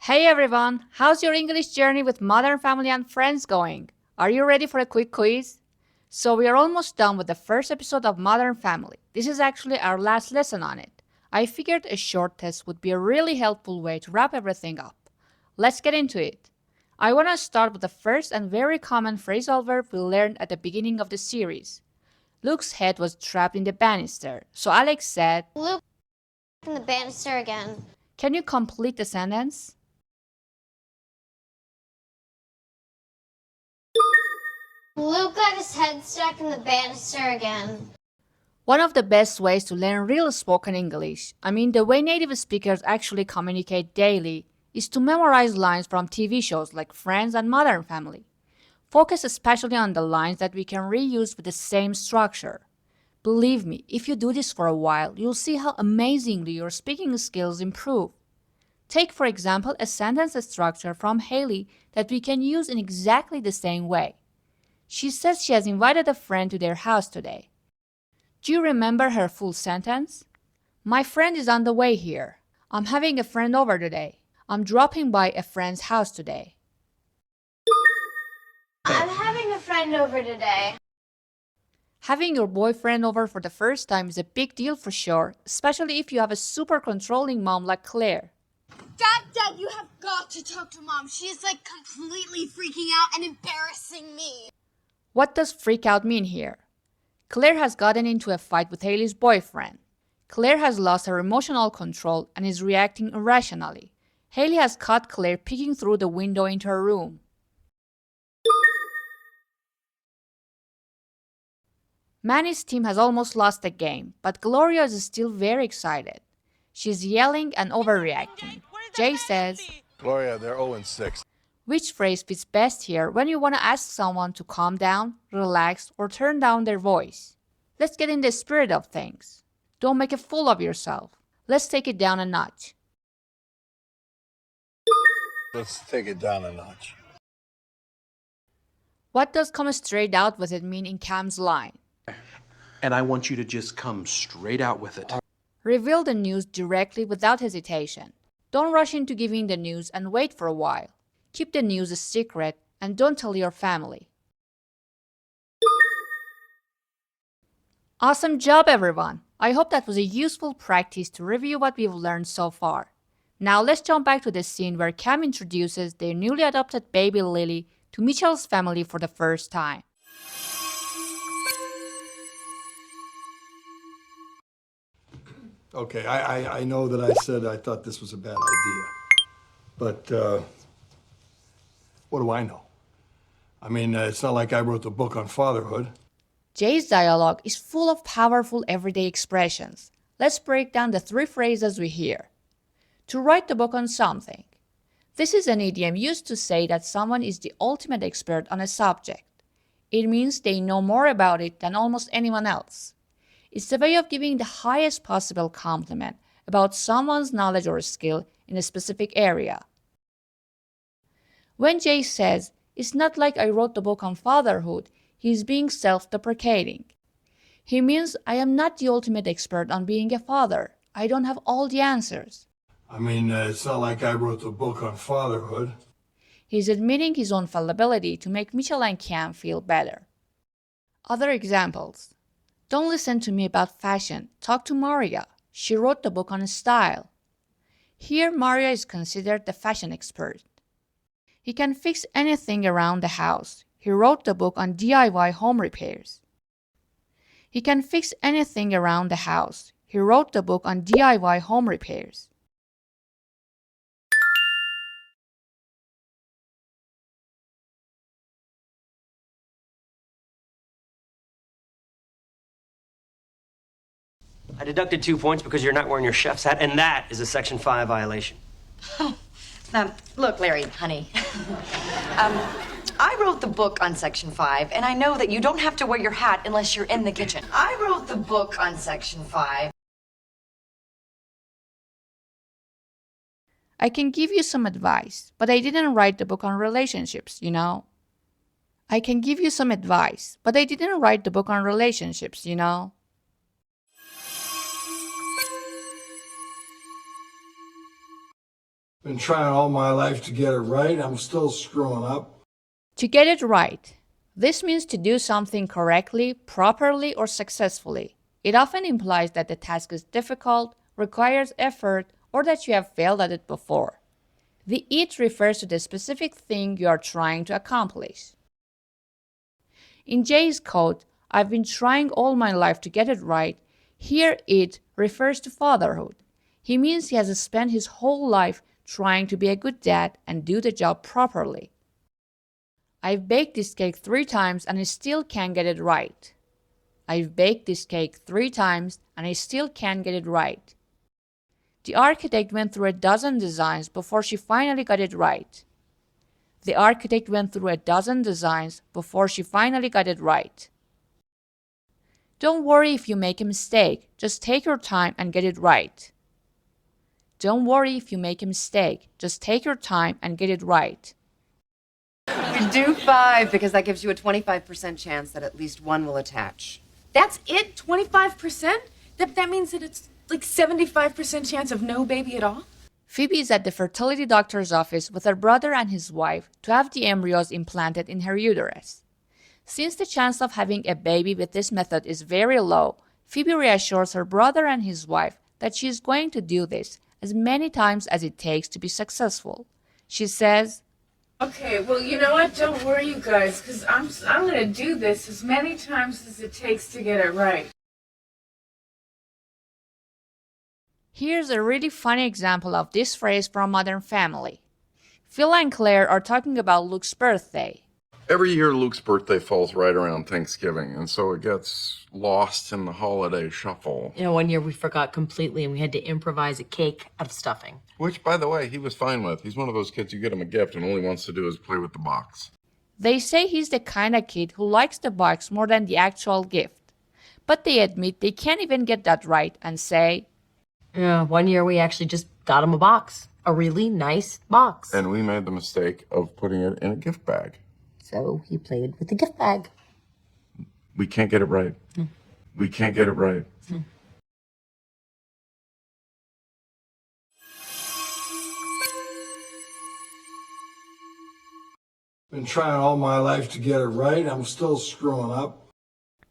Hey everyone, how's your English journey with Modern Family and Friends going? Are you ready for a quick quiz? So we are almost done with the first episode of Modern Family. This is actually our last lesson on it. I figured a short test would be a really helpful way to wrap everything up. Let's get into it. I want to start with the first and very common phrasal verb we learned at the beginning of the series. Luke's head was trapped in the banister, so Alex said, Luke in the banister again. Can you complete the sentence? Luke got his head stuck in the banister again. One of the best ways to learn real spoken English, the way native speakers actually communicate daily, is to memorize lines from TV shows like Friends and Modern Family. Focus especially on the lines that we can reuse with the same structure. Believe me, if you do this for a while, you'll see how amazingly your speaking skills improve. Take, for example, a sentence structure from Haley that we can use in exactly the same way. She says she has invited a friend to their house today. Do you remember her full sentence? My friend is on the way here. I'm having a friend over today. I'm dropping by a friend's house today. I'm having a friend over today. Having your boyfriend over for the first time is a big deal for sure, especially if you have a super controlling mom like Claire. Dad, you have got to talk to Mom. She's like completely freaking out and embarrassing me. What does freak out mean here? Claire has gotten into a fight with Haley's boyfriend. Claire has lost her emotional control and is reacting irrationally. Haley has caught Claire peeking through the window into her room. Manny's team has almost lost the game, but Gloria is still very excited. She's yelling and overreacting. Jay says, Gloria, they're 0-6. Which phrase fits best here when you want to ask someone to calm down, relax, or turn down their voice? Let's get in the spirit of things. Don't make a fool of yourself. Let's take it down a notch. Let's take it down a notch. What does come straight out with it mean in Cam's line? And I want you to just come straight out with it. Reveal the news directly without hesitation. Don't rush into giving the news and wait for a while. Keep the news a secret and don't tell your family. Awesome job, everyone! I hope that was a useful practice to review what we've learned so far. Now let's jump back to the scene where Cam introduces their newly adopted baby Lily to Mitchell's family for the first time. Okay, I know that I said I thought this was a bad idea, but what do I know? It's not like I wrote the book on fatherhood. Jay's dialogue is full of powerful everyday expressions. Let's break down the 3 phrases we hear. To write the book on something. This is an idiom used to say that someone is the ultimate expert on a subject. It means they know more about it than almost anyone else. It's a way of giving the highest possible compliment about someone's knowledge or skill in a specific area. When Jay says, "It's not like I wrote the book on fatherhood," he is being self-deprecating. He means, I am not the ultimate expert on being a father. I don't have all the answers. It's not like I wrote the book on fatherhood. He's admitting his own fallibility to make Mitchell and Cam feel better. Other examples. Don't listen to me about fashion. Talk to Maria. She wrote the book on style. Here, Maria is considered the fashion expert. He can fix anything around the house. He wrote the book on DIY home repairs. He can fix anything around the house. He wrote the book on DIY home repairs. I deducted 2 points because you're not wearing your chef's hat, and that is a Section 5 violation. Look, Larry, honey. I wrote the book on Section 5, and I know that you don't have to wear your hat unless you're in the kitchen. I wrote the book on Section 5. I can give you some advice, but I didn't write the book on relationships, I can give you some advice, but I didn't write the book on relationships, Been trying all my life to get it right. I'm still screwing up. To get it right. This means to do something correctly, properly, or successfully. It often implies that the task is difficult, requires effort, or that you have failed at it before. The it refers to the specific thing you are trying to accomplish. In Jay's quote, "I've been trying all my life to get it right," here it refers to fatherhood. He means he has spent his whole life trying to be a good dad and do the job properly. I've baked this cake 3 times and I still can't get it right. I've baked this cake 3 times and I still can't get it right. The architect went through a dozen designs before she finally got it right. The architect went through a dozen designs before she finally got it right. Don't worry if you make a mistake, just take your time and get it right. Don't worry if you make a mistake, just take your time and get it right. We do 5 because that gives you a 25% chance that at least one will attach. That's it? 25%? That means that it's like 75% chance of no baby at all? Phoebe is at the fertility doctor's office with her brother and his wife to have the embryos implanted in her uterus. Since the chance of having a baby with this method is very low, Phoebe reassures her brother and his wife that she is going to do this as many times as it takes to be successful. She says, Okay, well, you know what? Don't worry, you guys, because I'm going to do this as many times as it takes to get it right. Here's a really funny example of this phrase from Modern Family. Phil and Claire are talking about Luke's birthday. Every year, Luke's birthday falls right around Thanksgiving, and so it gets lost in the holiday shuffle. You know, one year we forgot completely and we had to improvise a cake out of stuffing. Which, by the way, he was fine with. He's one of those kids you get him a gift and all he wants to do is play with the box. They say he's the kind of kid who likes the box more than the actual gift. But they admit they can't even get that right and say, Yeah, one year we actually just got him a box. A really nice box. And we made the mistake of putting it in a gift bag. So he played with the gift bag. We can't get it right. We can't get it right. Been trying all my life to get it right. I'm still screwing up.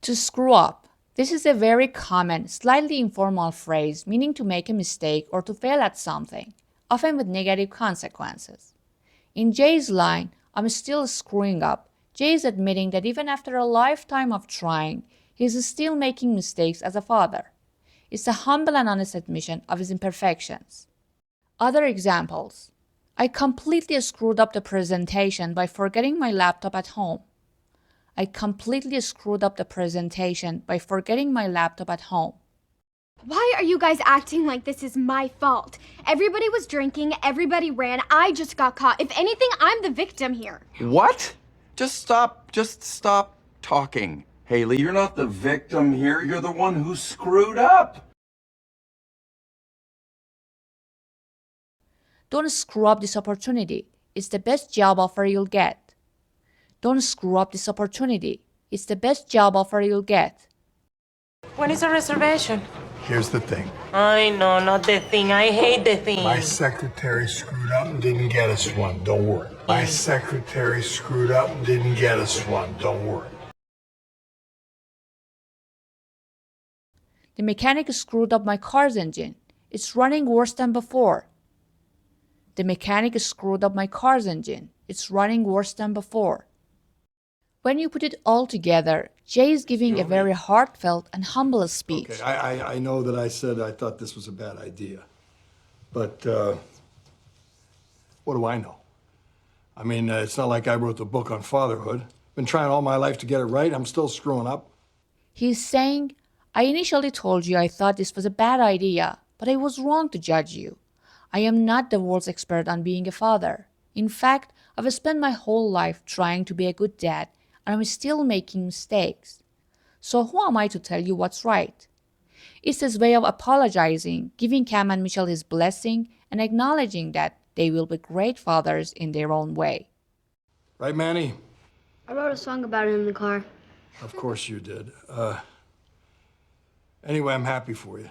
to screw up. This is a very common, slightly informal phrase meaning to make a mistake or to fail at something, often with negative consequences. In Jay's line, "I'm still screwing up," Jay is admitting that even after a lifetime of trying, he is still making mistakes as a father. It's a humble and honest admission of his imperfections. Other examples. "I completely screwed up the presentation by forgetting my laptop at home." I completely screwed up the presentation by forgetting my laptop at home. Why are you guys acting like this is my fault? Everybody was drinking, everybody ran, I just got caught. If anything, I'm the victim here. What? Just stop talking. Haley, you're not the victim here. You're the one who screwed up. Don't screw up this opportunity. It's the best job offer you'll get. Don't screw up this opportunity. It's the best job offer you'll get. When is the reservation? Here's the thing. I know, not the thing. I hate the thing. My secretary screwed up and didn't get us one. Don't worry. My secretary screwed up and didn't get us one. Don't worry. The mechanic screwed up my car's engine. It's running worse than before. The mechanic screwed up my car's engine. It's running worse than before. When you put it all together, Jay is giving a very heartfelt and humble speech. Okay, I know that I said I thought this was a bad idea. But what do I know? I mean, it's not like I wrote the book on fatherhood. Been trying all my life to get it right. I'm still screwing up. He's saying, "I initially told you I thought this was a bad idea, but I was wrong to judge you. I am not the world's expert on being a father. In fact, I've spent my whole life trying to be a good dad, and I'm still making mistakes. So who am I to tell you what's right?" It's his way of apologizing, giving Cam and Michelle his blessing, and acknowledging that they will be great fathers in their own way. Right, Manny? I wrote a song about it in the car. Of course you did. Anyway, I'm happy for you.